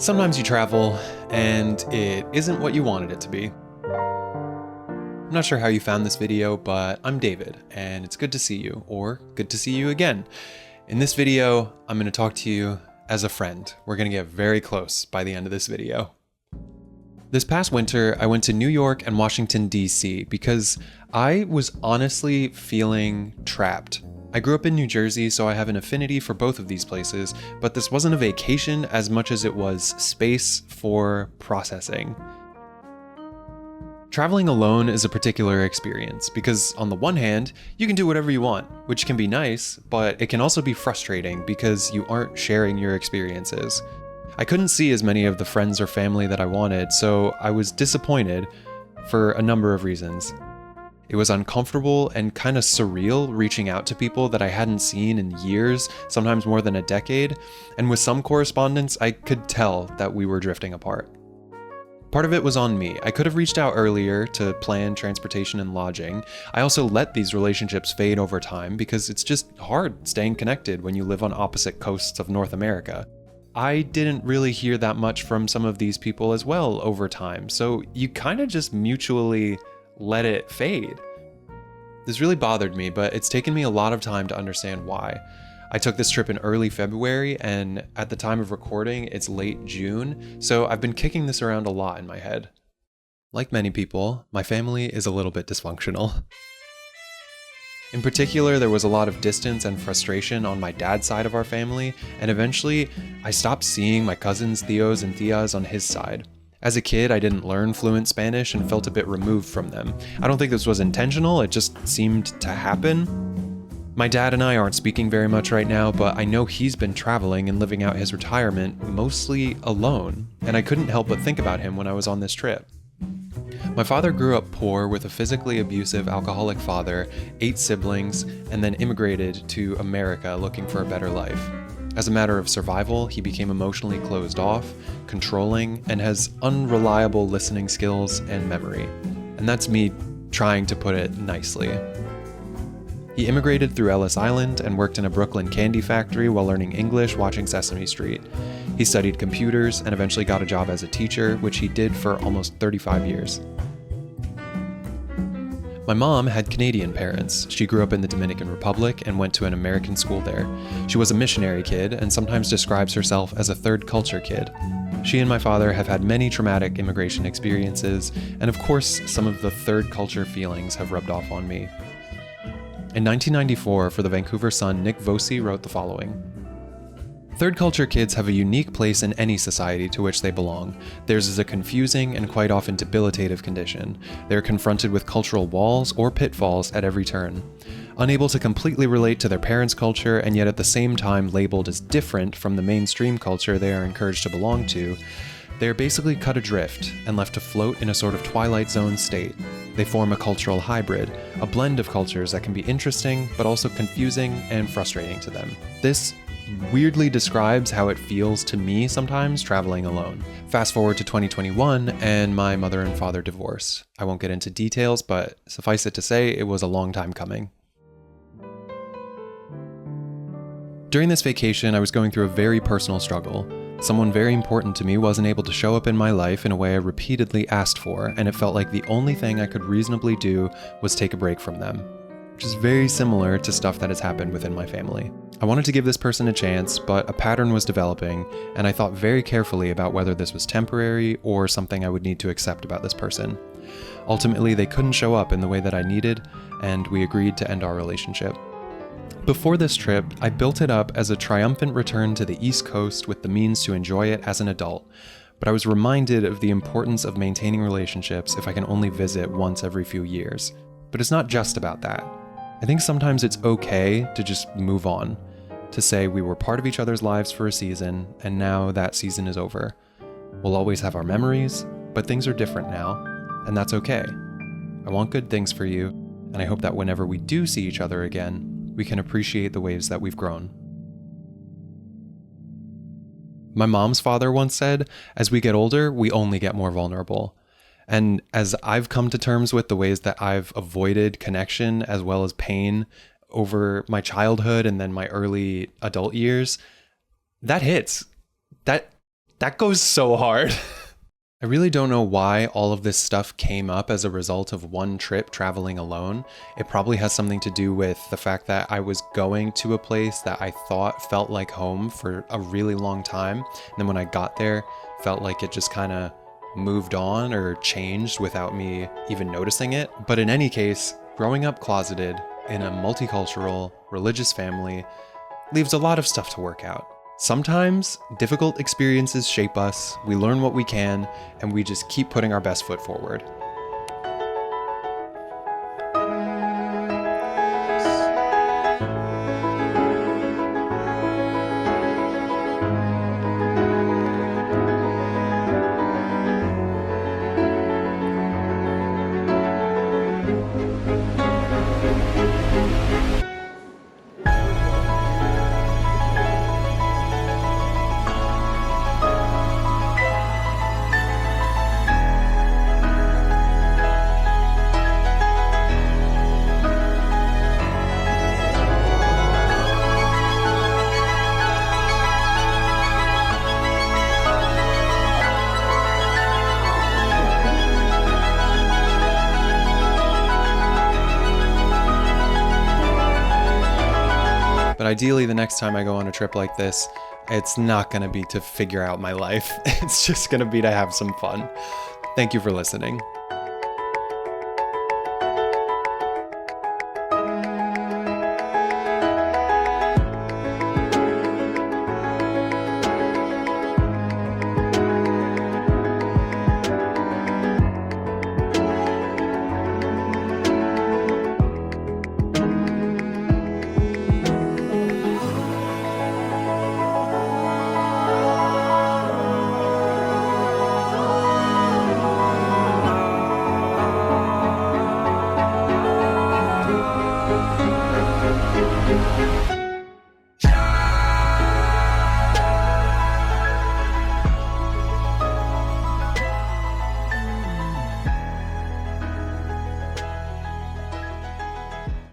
Sometimes you travel, and it isn't what you wanted it to be. I'm not sure how you found this video, but I'm David, and it's good to see you, or good to see you again. In this video, I'm going to talk to you as a friend. We're going to get very close by the end of this video. This past winter, I went to New York and Washington, D.C. because I was honestly feeling trapped. I grew up in New Jersey, so I have an affinity for both of these places, but this wasn't a vacation as much as it was space for processing. Traveling alone is a particular experience because on the one hand, you can do whatever you want, which can be nice, but it can also be frustrating because you aren't sharing your experiences. I couldn't see as many of the friends or family that I wanted, so I was disappointed for a number of reasons. It was uncomfortable and kind of surreal reaching out to people that I hadn't seen in years, sometimes more than a decade, and with some correspondence, I could tell that we were drifting apart. Part of it was on me. I could have reached out earlier to plan transportation and lodging. I also let these relationships fade over time because it's just hard staying connected when you live on opposite coasts of North America. I didn't really hear that much from some of these people as well over time, so you kind of just mutually let it fade. This really bothered me, but it's taken me a lot of time to understand why. I took this trip in early February, and at the time of recording, it's late June, so I've been kicking this around a lot in my head. Like many people, my family is a little bit dysfunctional. In particular, there was a lot of distance and frustration on my dad's side of our family, and eventually, I stopped seeing my cousins Theos and Theas on his side. As a kid, I didn't learn fluent Spanish and felt a bit removed from them. I don't think this was intentional, it just seemed to happen. My dad and I aren't speaking very much right now, but I know he's been traveling and living out his retirement mostly alone, and I couldn't help but think about him when I was on this trip. My father grew up poor with a physically abusive alcoholic father, 8 siblings, and then immigrated to America looking for a better life. As a matter of survival, he became emotionally closed off, controlling, and has unreliable listening skills and memory. And that's me trying to put it nicely. He immigrated through Ellis Island and worked in a Brooklyn candy factory while learning English watching Sesame Street. He studied computers and eventually got a job as a teacher, which he did for almost 35 years. My mom had Canadian parents. She grew up in the Dominican Republic and went to an American school there. She was a missionary kid and sometimes describes herself as a third culture kid. She and my father have had many traumatic immigration experiences, and of course, some of the third culture feelings have rubbed off on me. In 1994, for the Vancouver Sun, Nick Voci wrote the following. Third culture kids have a unique place in any society to which they belong. Theirs is a confusing and quite often debilitative condition. They are confronted with cultural walls or pitfalls at every turn. Unable to completely relate to their parents' culture and yet at the same time labeled as different from the mainstream culture they are encouraged to belong to, they are basically cut adrift and left to float in a sort of Twilight Zone state. They form a cultural hybrid, a blend of cultures that can be interesting but also confusing and frustrating to them. This weirdly describes how it feels to me sometimes traveling alone. Fast forward to 2021 and my mother and father divorced. I won't get into details, but suffice it to say, it was a long time coming. During this vacation, I was going through a very personal struggle. Someone very important to me wasn't able to show up in my life in a way I repeatedly asked for, and it felt like the only thing I could reasonably do was take a break from them, which is very similar to stuff that has happened within my family. I wanted to give this person a chance, but a pattern was developing, and I thought very carefully about whether this was temporary or something I would need to accept about this person. Ultimately, they couldn't show up in the way that I needed, and we agreed to end our relationship. Before this trip, I built it up as a triumphant return to the East Coast with the means to enjoy it as an adult, but I was reminded of the importance of maintaining relationships if I can only visit once every few years. But it's not just about that. I think sometimes it's okay to just move on, to say we were part of each other's lives for a season, and now that season is over. We'll always have our memories, but things are different now, and that's okay. I want good things for you, and I hope that whenever we do see each other again, we can appreciate the ways that we've grown. My mom's father once said, as we get older, we only get more vulnerable. And as I've come to terms with the ways that I've avoided connection as well as pain over my childhood and then my early adult years, that hits. That That goes so hard. I really don't know why all of this stuff came up as a result of one trip traveling alone. It probably has something to do with the fact that I was going to a place that I thought felt like home for a really long time. And then when I got there, felt like it just kind of moved on or changed without me even noticing it. But in any case, growing up closeted in a multicultural, religious family leaves a lot of stuff to work out. Sometimes difficult experiences shape us, we learn what we can, and we just keep putting our best foot forward. But ideally, the next time I go on a trip like this, it's not going to be to figure out my life. It's just going to be to have some fun. Thank you for listening.